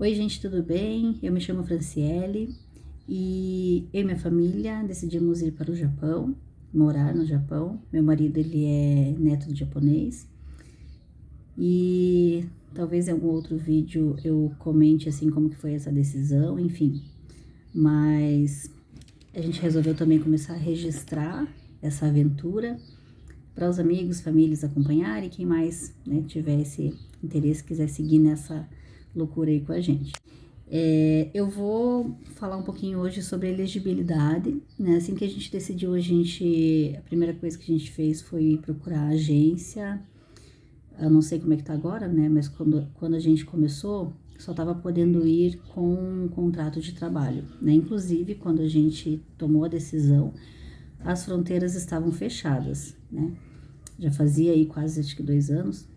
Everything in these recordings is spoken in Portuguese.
Oi, gente, tudo bem? Eu me chamo Franciele e eu e minha família decidimos ir para o Japão, morar no Japão. Meu marido, ele é neto de japonês e talvez em algum outro vídeo eu comente assim como que foi essa decisão, enfim. Mas a gente resolveu também começar a registrar essa aventura para os amigos, famílias acompanharem e quem mais, né, tiver esse interesse, quiser seguir nessa loucura aí com a gente. Eu vou falar um pouquinho hoje sobre elegibilidade, né? Assim que a gente decidiu, a primeira coisa que a gente fez foi procurar a agência. Eu não sei como é que tá agora, né? Mas quando a gente começou, só tava podendo ir com um contrato de trabalho, né? Inclusive, quando a gente tomou a decisão, as fronteiras estavam fechadas, né? Já fazia aí quase, acho que 2 anos,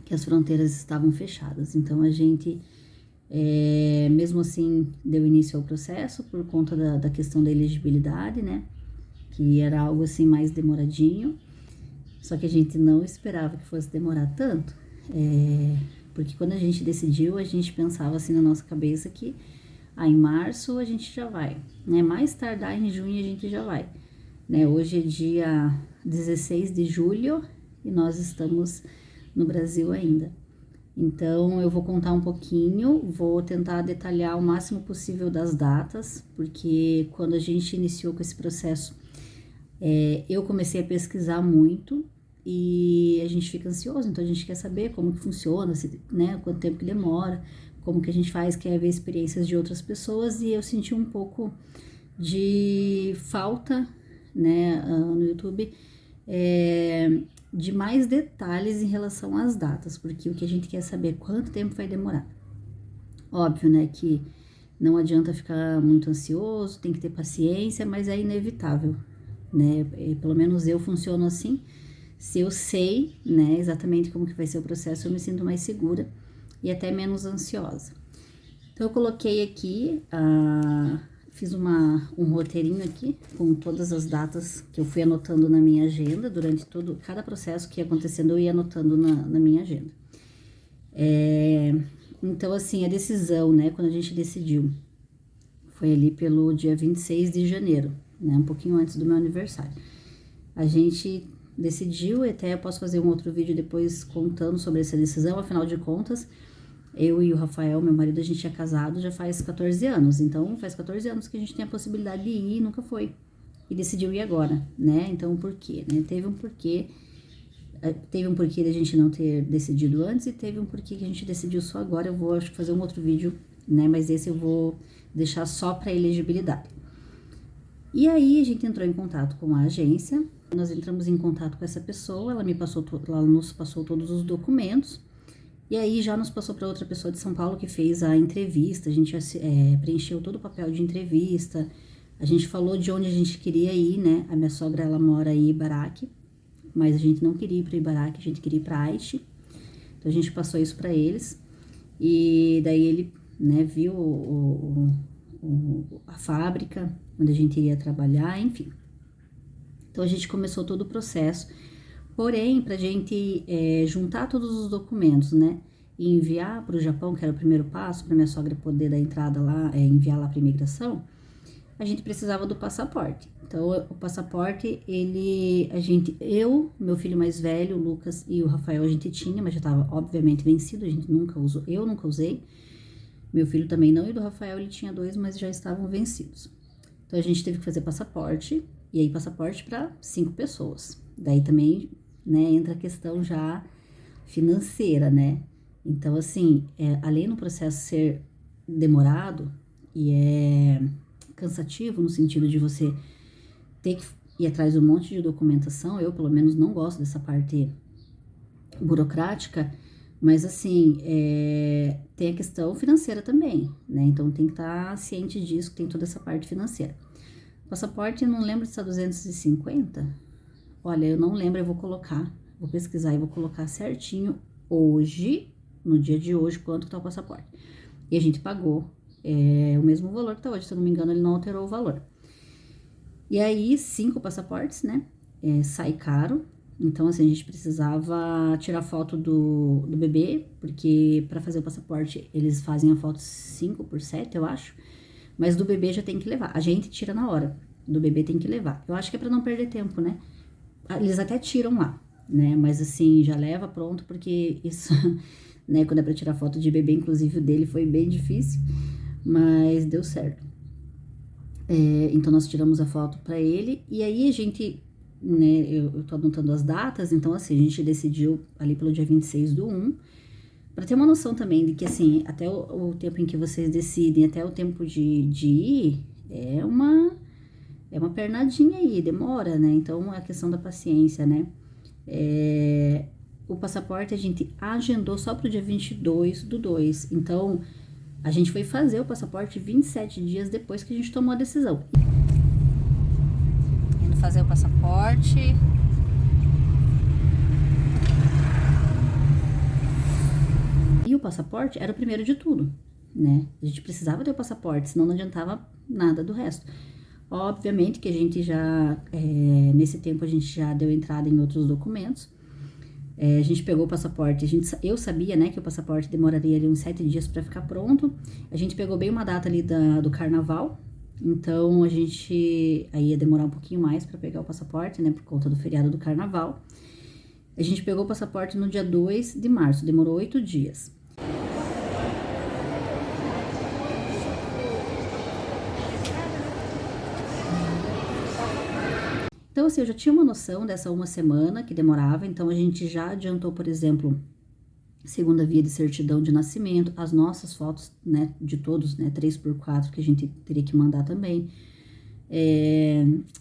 que as fronteiras estavam fechadas. Então, a gente, mesmo assim, deu início ao processo por conta da questão da elegibilidade, né? Que era algo assim mais demoradinho. Só que a gente não esperava que fosse demorar tanto. Porque quando a gente decidiu, a gente pensava assim na nossa cabeça que em março a gente já vai, né? Mais tardar em junho a gente já vai, né? Hoje é dia 16 de julho e nós estamos no Brasil ainda. Então, eu vou contar um pouquinho, vou tentar detalhar o máximo possível das datas, porque quando a gente iniciou com esse processo, eu comecei a pesquisar muito e a gente fica ansioso, então a gente quer saber como que funciona, né, quanto tempo que demora, como que a gente faz, quer ver experiências de outras pessoas, e eu senti um pouco de falta, né, no YouTube, de mais detalhes em relação às datas, porque o que a gente quer saber é quanto tempo vai demorar. Óbvio, né, que não adianta ficar muito ansioso, tem que ter paciência, mas é inevitável, né? Pelo menos eu funciono assim. Se eu sei, né, exatamente como que vai ser o processo, eu me sinto mais segura e até menos ansiosa. Então, eu coloquei aqui, fiz um roteirinho aqui com todas as datas que eu fui anotando na minha agenda. Durante cada processo que ia acontecendo, eu ia anotando na minha agenda. Então, assim, a decisão, né, quando a gente decidiu, foi ali pelo dia 26 de janeiro, né, um pouquinho antes do meu aniversário. A gente decidiu, até eu posso fazer um outro vídeo depois contando sobre essa decisão, afinal de contas, eu e o Rafael, meu marido, a gente é casado já faz 14 anos, então faz 14 anos que a gente tem a possibilidade de ir e nunca foi. E decidiu ir agora, né? Então, por quê? Né? Teve um porquê da gente não ter decidido antes e teve um porquê que a gente decidiu só agora. Eu vou, acho que fazer um outro vídeo, né? Mas esse eu vou deixar só para elegibilidade. E aí, a gente entrou em contato com a agência, nós entramos em contato com essa pessoa, ela nos passou todos os documentos, e aí já nos passou para outra pessoa de São Paulo que fez a entrevista. A gente preencheu todo o papel de entrevista, a gente falou de onde a gente queria ir, né? A minha sogra, ela mora em Ibaraki, mas a gente não queria ir para Ibaraki, a gente queria ir para Aichi. Então a gente passou isso para eles, e daí ele, né, viu a fábrica onde a gente iria trabalhar, enfim. Então a gente começou todo o processo. Porém, para a gente juntar todos os documentos, né, e enviar para o Japão, que era o primeiro passo, para minha sogra poder dar entrada lá, enviar lá para imigração, a gente precisava do passaporte. Então, o passaporte, eu, meu filho mais velho, o Lucas e o Rafael, a gente tinha, mas já estava obviamente vencido, a gente nunca usou, eu nunca usei, meu filho também não, e do Rafael ele tinha 2, mas já estavam vencidos. Então, a gente teve que fazer passaporte, e aí passaporte para 5 pessoas. Daí também, né, entra a questão já financeira, né? Então, assim, além do processo ser demorado e cansativo no sentido de você ter que ir atrás de um monte de documentação, eu pelo menos não gosto dessa parte burocrática, mas assim, tem a questão financeira também, né? Então tem que estar ciente disso, que tem toda essa parte financeira. Passaporte, não lembro se está 250. Olha, eu não lembro, eu vou pesquisar e vou colocar certinho hoje, no dia de hoje, quanto tá o passaporte. E a gente pagou o mesmo valor que tá hoje, se eu não me engano, ele não alterou o valor. E aí, 5 passaportes, né? Sai caro, Então, assim, a gente precisava tirar foto do bebê, porque para fazer o passaporte eles fazem a foto 5x7, eu acho. Mas do bebê já tem que levar. A gente tira na hora. Do bebê tem que levar. Eu acho que é pra não perder tempo, né? Eles até tiram lá, né? Mas assim, já leva pronto, porque isso, né? Quando é pra tirar foto de bebê, inclusive o dele foi bem difícil, mas deu certo. Então nós tiramos a foto pra ele, e aí a gente, né? Eu tô anotando as datas, então assim, a gente decidiu ali pelo dia 26/1. Pra ter uma noção também de que, assim, até o tempo em que vocês decidem, até o tempo de ir, é uma pernadinha aí, demora, né? Então, é a questão da paciência, né? O passaporte a gente agendou só pro dia 22/2. Então, a gente foi fazer o passaporte 27 dias depois que a gente tomou a decisão. Indo fazer o passaporte. E o passaporte era o primeiro de tudo, né? A gente precisava ter o passaporte, senão não adiantava nada do resto. Obviamente que a gente já, nesse tempo a gente já deu entrada em outros documentos. A gente pegou o passaporte, eu sabia, né, que o passaporte demoraria ali uns 7 dias para ficar pronto. A gente pegou bem uma data ali do carnaval, então a gente aí ia demorar um pouquinho mais para pegar o passaporte, né, por conta do feriado do carnaval. A gente pegou o passaporte no dia 2 de março, demorou 8 dias. Então, assim, eu já tinha uma noção dessa uma semana que demorava, então a gente já adiantou, por exemplo, segunda via de certidão de nascimento, as nossas fotos, né, de todos, né, 3x4 que a gente teria que mandar também.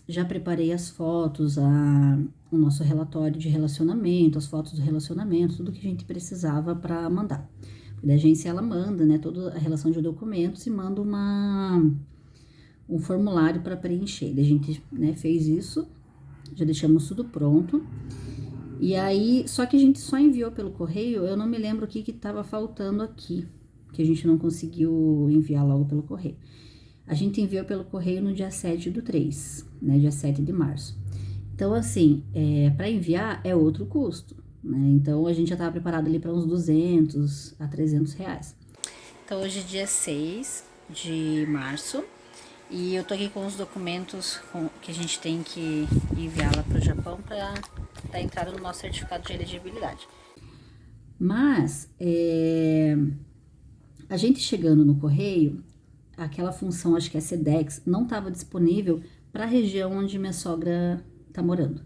Já preparei as fotos, o nosso relatório de relacionamento, as fotos do relacionamento, tudo que a gente precisava para mandar. Porque a agência, ela manda, né, toda a relação de documentos e manda um formulário para preencher. Daí a gente, né, fez isso, já deixamos tudo pronto. E aí, só que a gente só enviou pelo correio, eu não me lembro o que tava faltando aqui, que a gente não conseguiu enviar logo pelo correio. A gente enviou pelo correio no dia 7/3, né, dia 7 de março. Então, assim, para enviar é outro custo, né? Então, a gente já tava preparado ali para uns 200 a 300 reais. Então, hoje é dia 6 de março. E eu tô aqui com os documentos que a gente tem que enviar lá pro Japão para dar entrada no nosso certificado de elegibilidade. Mas, a gente chegando no correio, aquela função, acho que é Sedex, não estava disponível para a região onde minha sogra tá morando.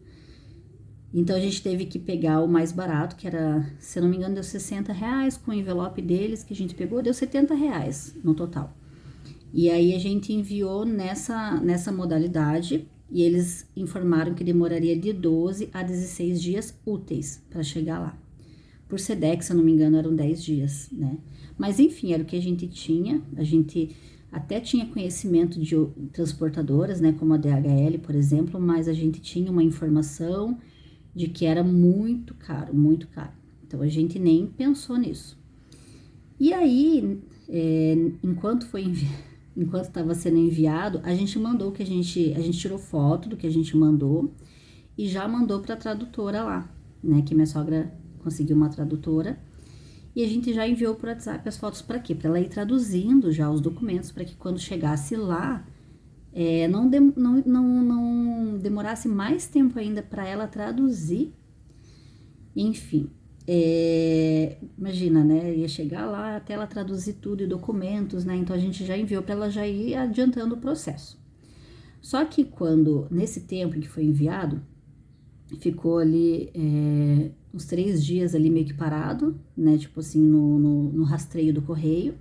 Então, a gente teve que pegar o mais barato, que era, se eu não me engano, deu 60 reais, com o envelope deles que a gente pegou, deu 70 reais no total. E aí a gente enviou nessa modalidade e eles informaram que demoraria de 12 a 16 dias úteis para chegar lá. Por Sedex, se eu não me engano, eram 10 dias, né? Mas enfim, era o que a gente tinha. A gente até tinha conhecimento de transportadoras, né, como a DHL, por exemplo, mas a gente tinha uma informação de que era muito caro, muito caro. Então a gente nem pensou nisso. E aí, enquanto estava sendo enviado, a gente mandou a gente tirou foto do que a gente mandou e já mandou para a tradutora lá, né? Que minha sogra conseguiu uma tradutora e a gente já enviou por WhatsApp as fotos para quê? Para ela ir traduzindo já os documentos para que quando chegasse lá não demorasse mais tempo ainda para ela traduzir. Enfim. Imagina, né? Ia chegar lá até ela traduzir tudo e documentos, né? Então a gente já enviou para ela já ir adiantando o processo. Só que nesse tempo em que foi enviado, ficou ali uns 3 dias ali meio que parado, né? Tipo assim, no rastreio do correio.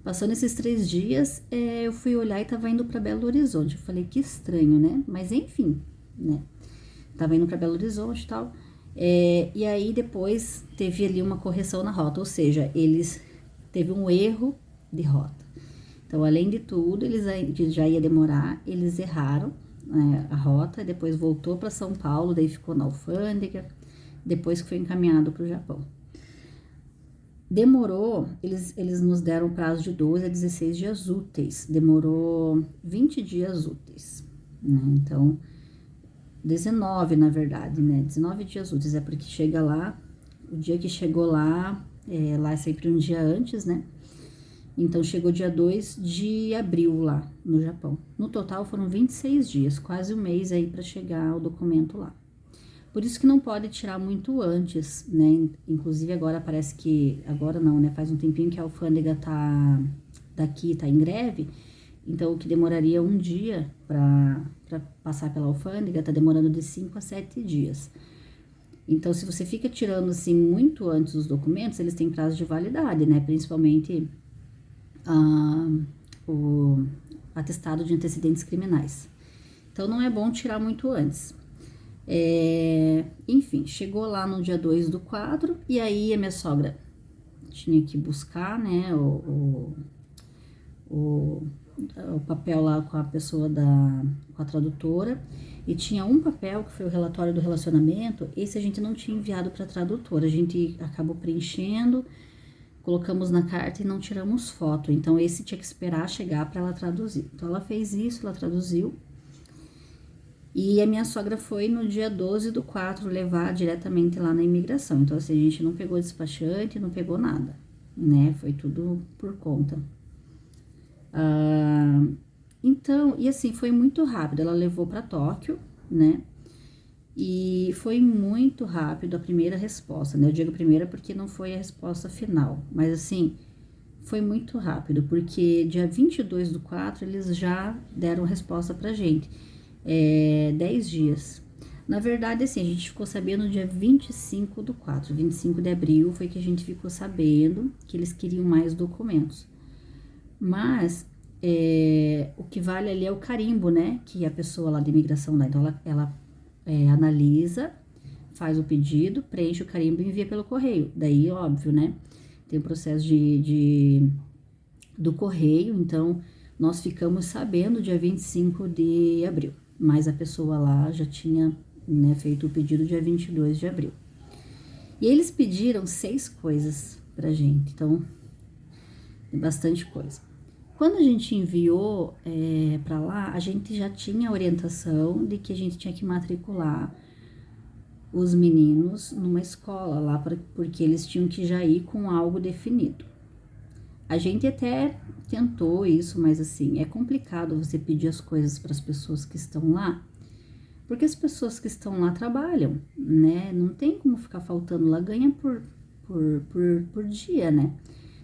Passando esses 3 dias, eu fui olhar e tava indo para Belo Horizonte. Eu falei, que estranho, né? Mas enfim, né? Tava indo para Belo Horizonte e tal. E aí depois teve ali uma correção na rota, ou seja, teve um erro de rota. Então, além de tudo, que já ia demorar, eles erraram a rota, depois voltou para São Paulo, daí ficou na alfândega, depois que foi encaminhado para o Japão. Demorou, eles nos deram um prazo de 12 a 16 dias úteis, demorou 20 dias úteis, né? Então, 19, na verdade, né? 19 dias úteis, é porque chega lá, o dia que chegou lá, lá é sempre um dia antes, né? Então, chegou dia 2 de abril lá no Japão. No total, foram 26 dias, quase um mês aí para chegar o documento lá. Por isso que não pode tirar muito antes, né? Inclusive, agora parece que... Agora não, né? Faz um tempinho que a alfândega tá em greve. Então, o que demoraria um dia para passar pela alfândega, tá demorando de 5 a 7 dias. Então, se você fica tirando, assim, muito antes os documentos, eles têm prazo de validade, né? Principalmente o atestado de antecedentes criminais. Então, não é bom tirar muito antes. Enfim, chegou lá no dia 2/4, e aí a minha sogra tinha que buscar, né, o papel lá com a pessoa com a tradutora, e tinha um papel que foi o relatório do relacionamento. Esse a gente não tinha enviado para a tradutora, a gente acabou preenchendo, colocamos na carta e não tiramos foto, então esse tinha que esperar chegar para ela traduzir. Então ela fez isso, ela traduziu, e a minha sogra foi no dia 12/4 levar diretamente lá na imigração. Então assim, a gente não pegou despachante, não pegou nada, né, foi tudo por conta. Então, e assim, foi muito rápido, ela levou para Tóquio, né, e foi muito rápido a primeira resposta, né, eu digo primeira porque não foi a resposta final, mas assim, foi muito rápido, porque dia 22/4 eles já deram resposta pra gente, 10 dias. Na verdade, assim, a gente ficou sabendo no dia 25/4, 25 de abril foi que a gente ficou sabendo que eles queriam mais documentos. Mas o que vale ali é o carimbo, né? Que a pessoa lá de imigração dá. Então, ela analisa, faz o pedido, preenche o carimbo e envia pelo correio. Daí, óbvio, né? Tem o processo do correio. Então, nós ficamos sabendo dia 25 de abril. Mas a pessoa lá já tinha, né, feito o pedido dia 22 de abril. E eles pediram 6 coisas pra gente. Então, bastante coisa. Quando a gente enviou para lá, a gente já tinha a orientação de que a gente tinha que matricular os meninos numa escola lá, porque eles tinham que já ir com algo definido. A gente até tentou isso, mas assim, é complicado você pedir as coisas para as pessoas que estão lá, porque as pessoas que estão lá trabalham, né? Não tem como ficar faltando lá, ganha por dia, né?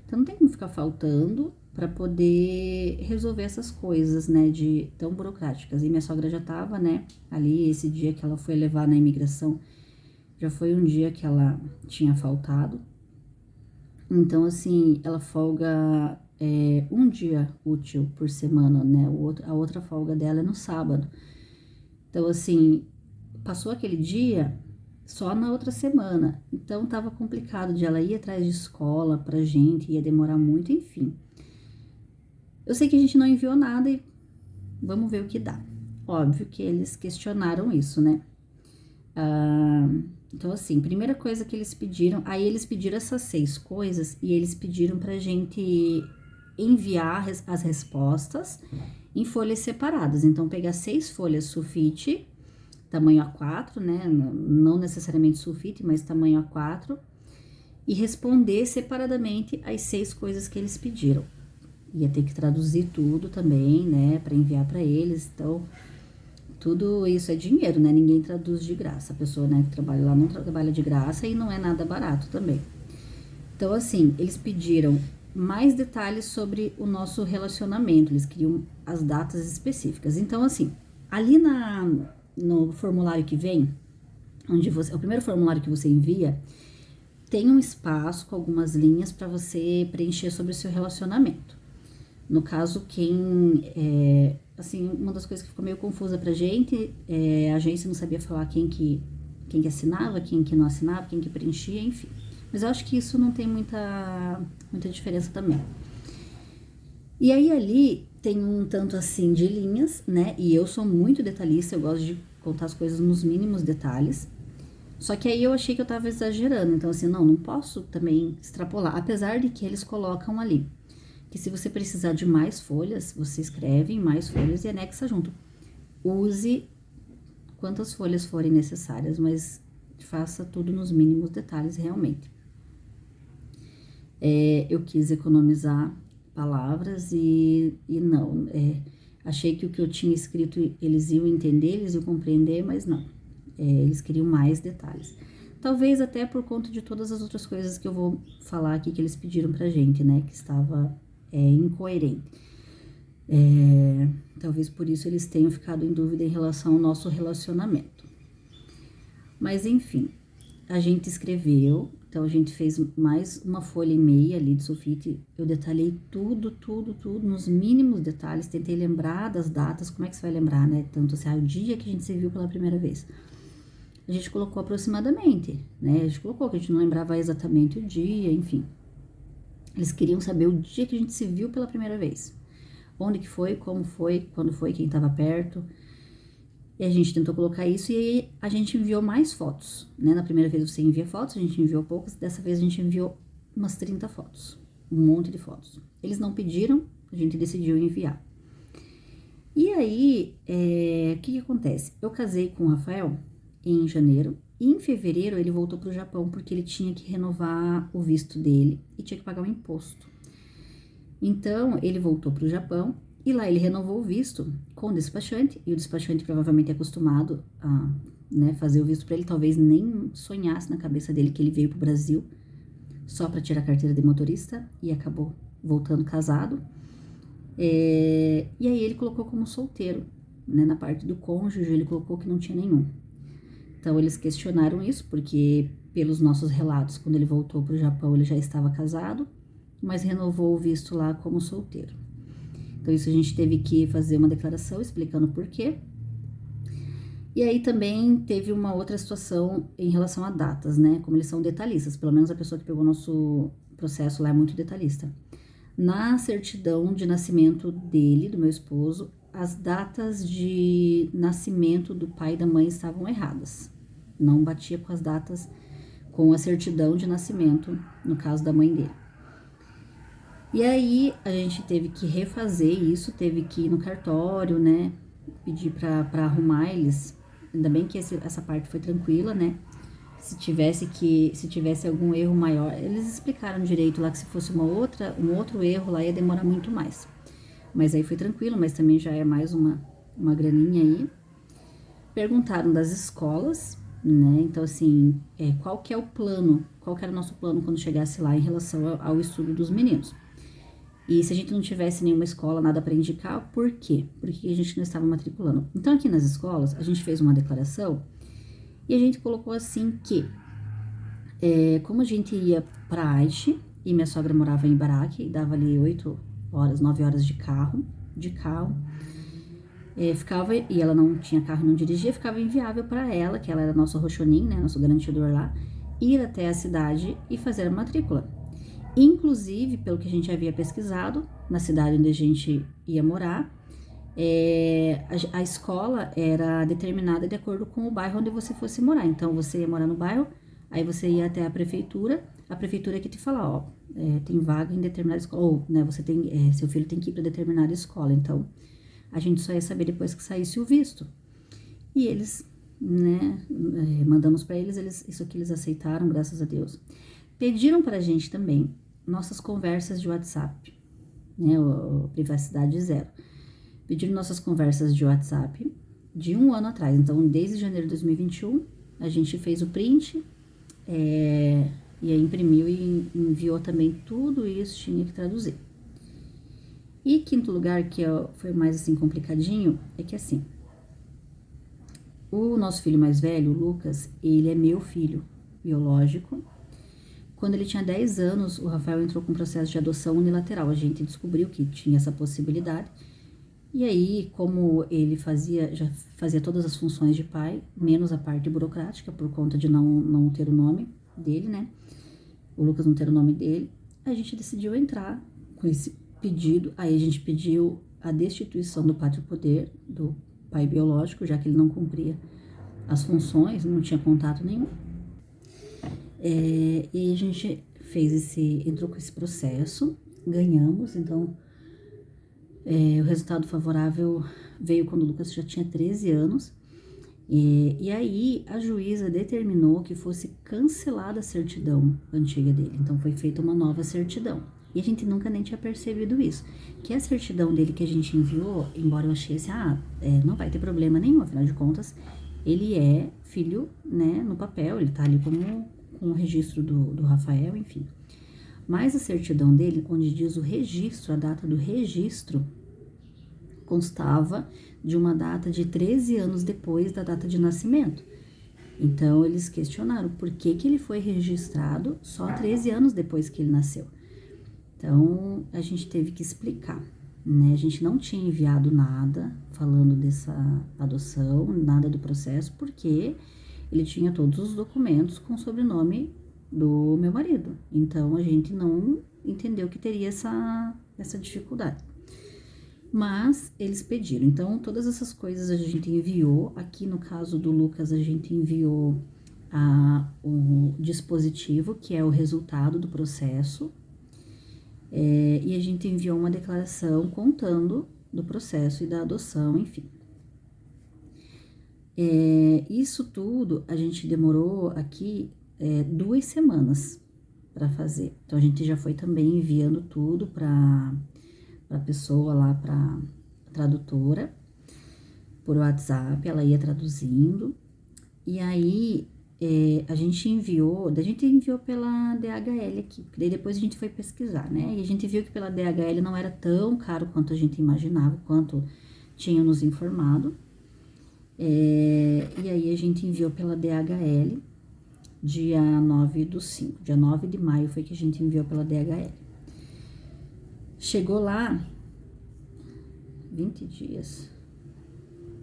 Então não tem como ficar faltando para poder resolver essas coisas, né, tão burocráticas. E minha sogra já tava, né, ali, esse dia que ela foi levar na imigração, já foi um dia que ela tinha faltado. Então, assim, ela folga um dia útil por semana, né, a outra folga dela é no sábado. Então, assim, passou aquele dia só na outra semana. Então, tava complicado de ela ir atrás de escola pra gente, ia demorar muito, enfim. Eu sei que a gente não enviou nada e vamos ver o que dá. Óbvio que eles questionaram isso, né? Então, assim, primeira coisa que eles pediram... Aí eles pediram essas 6 coisas e eles pediram pra gente enviar as respostas em folhas separadas. Então, pegar 6 folhas sulfite, tamanho A4, né? Não necessariamente sulfite, mas tamanho A4. E responder separadamente as 6 coisas que eles pediram. Ia ter que traduzir tudo também, né, para enviar para eles. Então, tudo isso é dinheiro, né? Ninguém traduz de graça. A pessoa, né, que trabalha lá não trabalha de graça e não é nada barato também. Então, assim, eles pediram mais detalhes sobre o nosso relacionamento. Eles queriam as datas específicas. Então, assim, ali no formulário que vem, o primeiro formulário que você envia, tem um espaço com algumas linhas para você preencher sobre o seu relacionamento. No caso, assim, uma das coisas que ficou meio confusa pra gente, a agência não sabia falar quem que assinava, quem que não assinava, quem que preenchia, enfim. Mas eu acho que isso não tem muita diferença também. E aí ali tem um tanto assim de linhas, né? E eu sou muito detalhista, eu gosto de contar as coisas nos mínimos detalhes. Só que aí eu achei que eu tava exagerando, então assim, não posso também extrapolar, apesar de que eles colocam ali que se você precisar de mais folhas, você escreve em mais folhas e anexa junto. Use quantas folhas forem necessárias, mas faça tudo nos mínimos detalhes realmente. Eu quis economizar palavras e não, achei que o que eu tinha escrito eles iam entender, eles iam compreender, mas não, eles queriam mais detalhes. Talvez até por conta de todas as outras coisas que eu vou falar aqui que eles pediram pra gente, né, que estava incoerente. Talvez por isso eles tenham ficado em dúvida em relação ao nosso relacionamento. Mas enfim, a gente escreveu, então a gente fez mais uma folha e meia ali de sulfite. Eu detalhei tudo nos mínimos detalhes, tentei lembrar das datas. Como é que você vai lembrar, né? Tanto assim, o dia que a gente se viu pela primeira vez. A gente colocou aproximadamente, né? A gente colocou que a gente não lembrava exatamente o dia, enfim. Eles queriam saber o dia que a gente se viu pela primeira vez. Onde que foi, como foi, quando foi, quem estava perto. E a gente tentou colocar isso e aí a gente enviou mais fotos, né? Na primeira vez você envia fotos, a gente enviou poucas, dessa vez a gente enviou umas 30 fotos, um monte de fotos. Eles não pediram, a gente decidiu enviar. E aí, o que acontece? Eu casei com o Rafael em janeiro e em fevereiro ele voltou para o Japão porque ele tinha que renovar o visto dele e tinha que pagar um imposto. Então, ele voltou para o Japão e lá ele renovou o visto com o despachante, e o despachante provavelmente é acostumado a, né, fazer o visto para ele, talvez nem sonhasse na cabeça dele que ele veio para o Brasil só para tirar a carteira de motorista e acabou voltando casado. E aí ele colocou como solteiro, né, na parte do cônjuge ele colocou que não tinha nenhum. Então eles questionaram isso, porque pelos nossos relatos, quando ele voltou para o Japão ele já estava casado, mas renovou o visto lá como solteiro. Então, isso a gente teve que fazer uma declaração explicando por quê. E aí também teve uma outra situação em relação a datas, né? Como eles são detalhistas, pelo menos a pessoa que pegou nosso processo lá é muito detalhista. Na certidão de nascimento dele, do meu esposo, as datas de nascimento do pai e da mãe estavam erradas. Não batia com as datas, com a certidão de nascimento, no caso da mãe dele. E aí a gente teve que refazer isso, teve que ir no cartório, né? Pedir pra arrumar eles. Ainda bem que essa parte foi tranquila, né? Se tivesse algum erro maior, eles explicaram direito lá que se fosse um outro erro lá ia demorar muito mais. Mas aí foi tranquilo, mas também já é mais uma graninha aí. Perguntaram das escolas, né? Então, assim, qual que é o plano? Qual que era o nosso plano quando chegasse lá em relação ao estudo dos meninos? E se a gente não tivesse nenhuma escola, nada para indicar, por quê? Por que a gente não estava matriculando? Então, aqui nas escolas, a gente fez uma declaração e a gente colocou assim que, como a gente ia para Aichi, e minha sogra morava em Ibaraki, dava ali 8 horas, 9 horas de carro, ficava, e ela não tinha carro, não dirigia, ficava inviável para ela, que ela era nosso roxonin, né, nosso garantidor lá, ir até a cidade e fazer a matrícula. Inclusive, pelo que a gente havia pesquisado, na cidade onde a gente ia morar, a escola era determinada de acordo com o bairro onde você fosse morar. Então, você ia morar no bairro, aí você ia até a prefeitura é que te fala, ó, tem vaga em determinada escola, ou, né, você tem, seu filho tem que ir para determinada escola. Então, a gente só ia saber depois que saísse o visto. E eles, né, mandamos para eles, isso aqui eles aceitaram, graças a Deus. Pediram pra gente também nossas conversas de WhatsApp, né, o privacidade zero. Pediram nossas conversas de WhatsApp de 1 ano atrás. Então, desde janeiro de 2021, a gente fez o print, e aí imprimiu e enviou também tudo isso, tinha que traduzir. E quinto lugar, que foi mais assim complicadinho, é que assim, o nosso filho mais velho, o Lucas, ele é meu filho biológico. Quando ele tinha 10 anos, o Rafael entrou com um processo de adoção unilateral. A gente descobriu que tinha essa possibilidade. E aí, como ele já fazia todas as funções de pai, menos a parte burocrática, por conta de não ter o nome dele, né? O Lucas não ter o nome dele, a gente decidiu entrar com esse pedido. Aí a gente pediu a destituição do pátrio poder do pai biológico, já que ele não cumpria as funções, não tinha contato nenhum. E a gente entrou com esse processo, ganhamos, então o resultado favorável veio quando o Lucas já tinha 13 anos, E aí a juíza determinou que fosse cancelada a certidão antiga dele. Então foi feita uma nova certidão. E a gente nunca nem tinha percebido isso. Que a certidão dele que a gente enviou, embora eu achei assim, não vai ter problema nenhum, afinal de contas, ele é filho, né, no papel, ele tá ali como com o registro do Rafael, enfim. Mas a certidão dele, onde diz o registro, a data do registro, constava de uma data de 13 anos depois da data de nascimento. Então, eles questionaram por que ele foi registrado só 13 anos depois que ele nasceu. Então, a gente teve que explicar, né? A gente não tinha enviado nada falando dessa adoção, nada do processo, porque ele tinha todos os documentos com o sobrenome do meu marido. Então, a gente não entendeu que teria essa dificuldade. Mas eles pediram. Então, todas essas coisas a gente enviou. Aqui no caso do Lucas, a gente enviou o dispositivo, que é o resultado do processo. E a gente enviou uma declaração contando do processo e da adoção, enfim. Isso tudo a gente demorou aqui 2 semanas para fazer. Então, a gente já foi também enviando tudo para a pessoa lá, para tradutora, por WhatsApp, ela ia traduzindo. E aí, a gente enviou pela DHL aqui, porque daí depois a gente foi pesquisar, né? E a gente viu que pela DHL não era tão caro quanto a gente imaginava, quanto tinham nos informado. E aí a gente enviou pela DHL, dia 9/5, dia 9 de maio foi que a gente enviou pela DHL. Chegou lá 20 dias,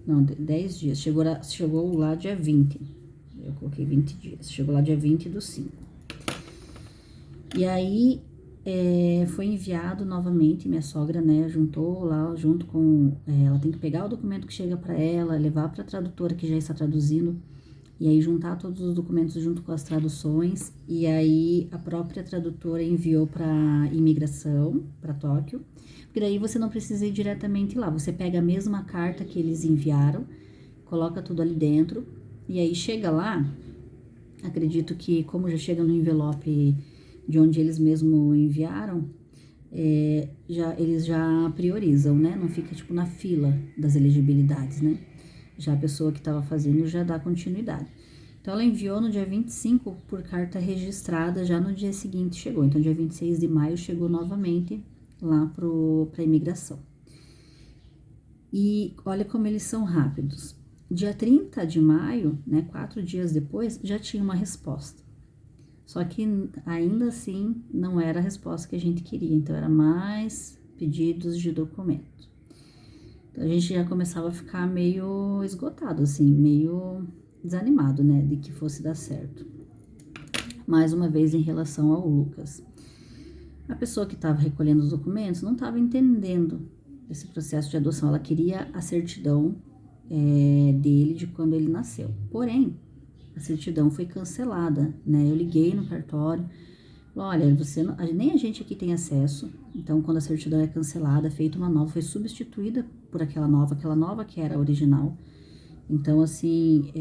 não, 10 dias, chegou lá dia 20, eu coloquei 20 dias, chegou lá dia 20/5. E aí, foi enviado novamente, minha sogra, né, juntou lá, junto com, ela tem que pegar o documento que chega para ela, levar para a tradutora que já está traduzindo, e aí juntar todos os documentos junto com as traduções, e aí a própria tradutora enviou para imigração, para Tóquio, porque daí você não precisa ir diretamente lá, você pega a mesma carta que eles enviaram, coloca tudo ali dentro, e aí chega lá, acredito que como já chega no envelope de onde eles mesmo enviaram, eles já priorizam, né? Não fica tipo na fila das elegibilidades, né? Já a pessoa que estava fazendo já dá continuidade. Então, ela enviou no dia 25 por carta registrada, já no dia seguinte chegou. Então, dia 26 de maio chegou novamente lá para a imigração. E olha como eles são rápidos. Dia 30 de maio, né, 4 dias depois, já tinha uma resposta. Só que ainda assim não era a resposta que a gente queria, então era mais pedidos de documento. Então a gente já começava a ficar meio esgotado, assim, meio desanimado, né, de que fosse dar certo. Mais uma vez em relação ao Lucas. A pessoa que estava recolhendo os documentos não estava entendendo esse processo de adoção, ela queria a certidão dele de quando ele nasceu. Porém, a certidão foi cancelada, né? Eu liguei no cartório, olha, nem a gente aqui tem acesso, então quando a certidão é cancelada, feita uma nova, foi substituída por aquela nova que era a original. Então, assim,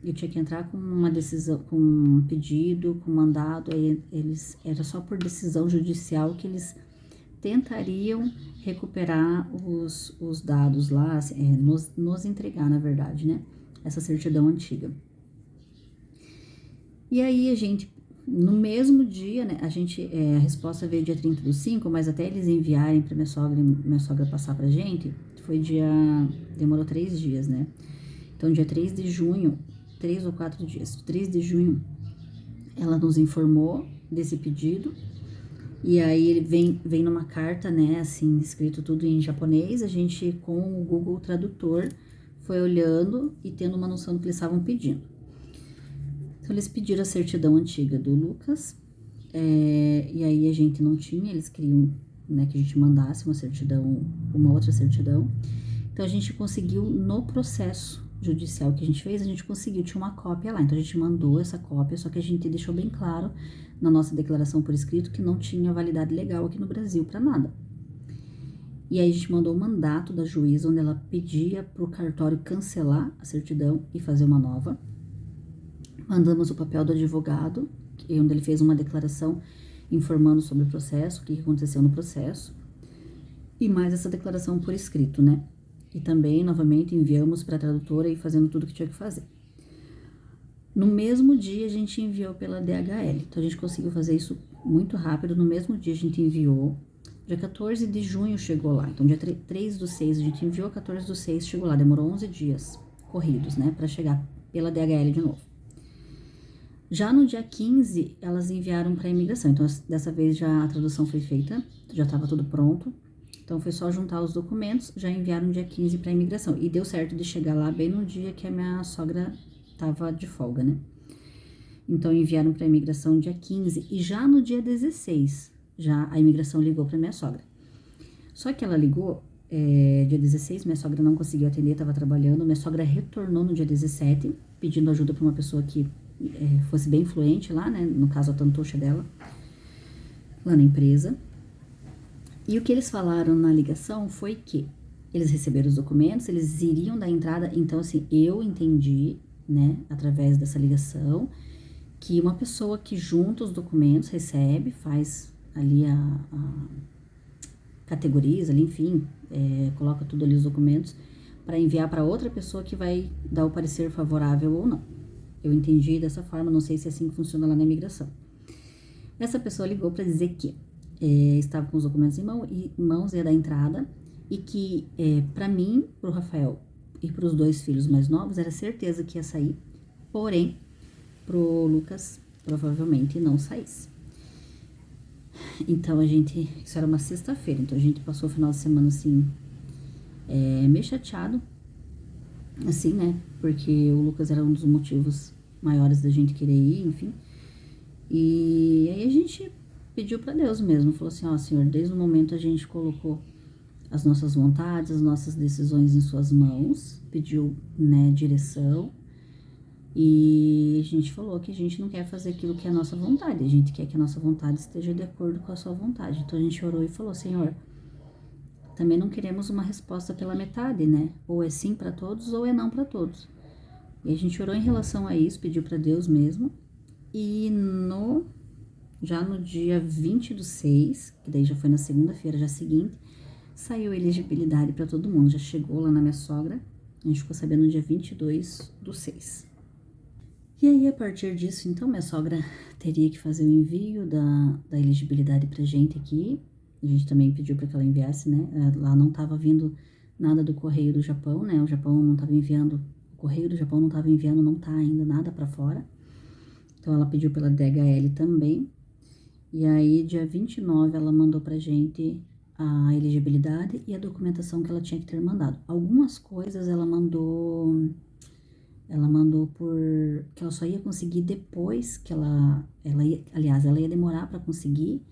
eu tinha que entrar com uma decisão, com um pedido, com um mandado, aí era só por decisão judicial que eles tentariam recuperar os dados lá, nos entregar, na verdade, né? Essa certidão antiga. E aí, no mesmo dia, né, a resposta veio dia 30/5, mas até eles enviarem para minha sogra passar pra gente, demorou 3 dias, né? Então, dia 3 de junho, 3 ou 4 dias, 3 de junho, ela nos informou desse pedido, e aí ele vem numa carta, né, assim, escrito tudo em japonês, a gente, com o Google Tradutor, foi olhando e tendo uma noção do que eles estavam pedindo. Então, eles pediram a certidão antiga do Lucas, e aí a gente não tinha, eles queriam, né, que a gente mandasse uma outra certidão. Então, a gente conseguiu, no processo judicial que a gente fez, a gente conseguiu, tinha uma cópia lá. Então, a gente mandou essa cópia, só que a gente deixou bem claro na nossa declaração por escrito que não tinha validade legal aqui no Brasil para nada. E aí a gente mandou um mandato da juíza, onde ela pedia para o cartório cancelar a certidão e fazer uma nova. Mandamos o papel do advogado, onde ele fez uma declaração informando sobre o processo, o que aconteceu no processo. E mais essa declaração por escrito, né? E também, novamente, enviamos para a tradutora e fazendo tudo que tinha que fazer. No mesmo dia, a gente enviou pela DHL. Então, a gente conseguiu fazer isso muito rápido. No mesmo dia, a gente enviou. Dia 14 de junho chegou lá. Então, dia 3/6 a gente enviou, 14/6 chegou lá. Demorou 11 dias corridos, né? Para chegar pela DHL de novo. Já no dia 15, elas enviaram para a imigração. Então, dessa vez já a tradução foi feita. Já estava tudo pronto. Então, foi só juntar os documentos. Já enviaram no dia 15 para a imigração. E deu certo de chegar lá bem no dia que a minha sogra tava de folga, né? Então, enviaram para a imigração dia 15 e já no dia 16, já a imigração ligou para minha sogra. Só que ela ligou dia 16, minha sogra não conseguiu atender, estava trabalhando. Minha sogra retornou no dia 17, pedindo ajuda para uma pessoa que fosse bem influente lá, né? No caso, a tantocha dela, lá na empresa. E o que eles falaram na ligação foi que eles receberam os documentos, eles iriam dar entrada. Então, assim, eu entendi, né, através dessa ligação, que uma pessoa que junta os documentos, recebe, faz ali categoriza ali, enfim, coloca tudo ali os documentos para enviar para outra pessoa que vai dar o parecer favorável ou não. Eu entendi dessa forma, não sei se é assim que funciona lá na imigração. Essa pessoa ligou para dizer que estava com os documentos em mãos, ia dar entrada, e que para mim, para o Rafael e para os 2 filhos mais novos, era certeza que ia sair, porém, pro Lucas provavelmente não saísse. Então isso era uma sexta-feira, então a gente passou o final de semana assim, meio chateado, assim, né, porque o Lucas era um dos motivos maiores da gente querer ir, enfim. E aí a gente pediu para Deus mesmo, falou assim, ó, Senhor, desde o momento a gente colocou as nossas vontades, as nossas decisões em suas mãos, pediu, né, direção, e a gente falou que a gente não quer fazer aquilo que é a nossa vontade, a gente quer que a nossa vontade esteja de acordo com a sua vontade. Então a gente orou e falou, Senhor, também não queremos uma resposta pela metade, né? Ou é sim para todos ou é não para todos. E a gente orou em relação a isso, pediu para Deus mesmo, e já no dia 20/6, que daí já foi na segunda-feira, já seguinte, saiu a elegibilidade para todo mundo, já chegou lá na minha sogra, a gente ficou sabendo no dia 22/6. E aí, a partir disso, então, minha sogra teria que fazer o envio da elegibilidade pra gente aqui. A gente também pediu para que ela enviasse, né? Lá não tava vindo nada do Correio do Japão, né? O Japão não tava enviando, o Correio do Japão não tava enviando, não tá ainda nada para fora. Então, ela pediu pela DHL também. E aí, dia 29, ela mandou pra gente a elegibilidade e a documentação que ela tinha que ter mandado. Algumas coisas ela mandou que ela só ia conseguir depois que ela ia demorar para conseguir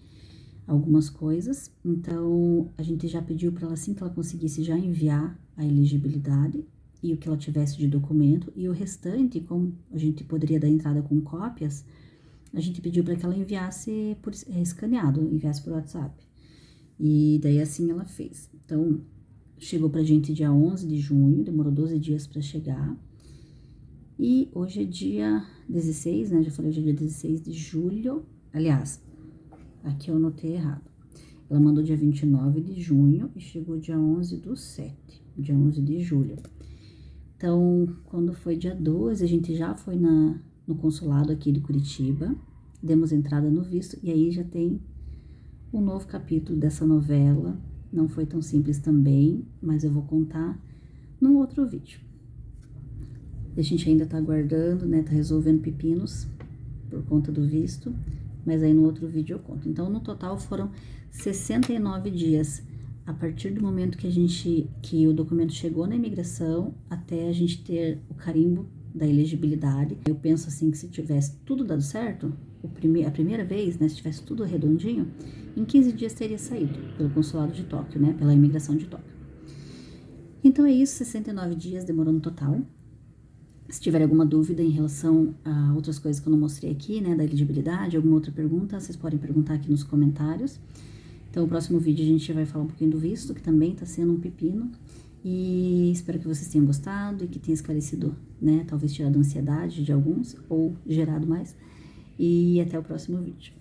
algumas coisas. Então, a gente já pediu para ela, assim que ela conseguisse, já enviar a elegibilidade e o que ela tivesse de documento, e o restante, como a gente poderia dar entrada com cópias, a gente pediu para que ela enviasse por escaneado, enviasse por WhatsApp. E daí assim ela fez. Então, chegou pra gente dia 11 de junho, demorou 12 dias para chegar. E hoje é dia 16, né? Já falei, hoje é dia 16 de julho. Aliás, aqui eu anotei errado. Ela mandou dia 29 de junho e chegou dia 11/7, dia 11 de julho. Então, quando foi dia 12, a gente já foi no consulado aqui de Curitiba, demos entrada no visto, e aí já tem um novo capítulo dessa novela. Não foi tão simples também, mas eu vou contar num outro vídeo. A gente ainda tá aguardando, né, tá resolvendo pepinos por conta do visto, mas aí no outro vídeo eu conto. Então, no total foram 69 dias, a partir do momento que o documento chegou na imigração, até a gente ter o carimbo da elegibilidade. Eu penso assim que se tivesse tudo dado certo, a primeira vez, né, se tivesse tudo redondinho, em 15 dias teria saído pelo consulado de Tóquio, né, pela imigração de Tóquio. Então é isso, 69 dias demorou no total. Se tiver alguma dúvida em relação a outras coisas que eu não mostrei aqui, né, da elegibilidade, alguma outra pergunta, vocês podem perguntar aqui nos comentários. Então, o próximo vídeo a gente vai falar um pouquinho do visto, que também tá sendo um pepino. E espero que vocês tenham gostado e que tenha esclarecido, né? Talvez tirado a ansiedade de alguns ou gerado mais. E até o próximo vídeo.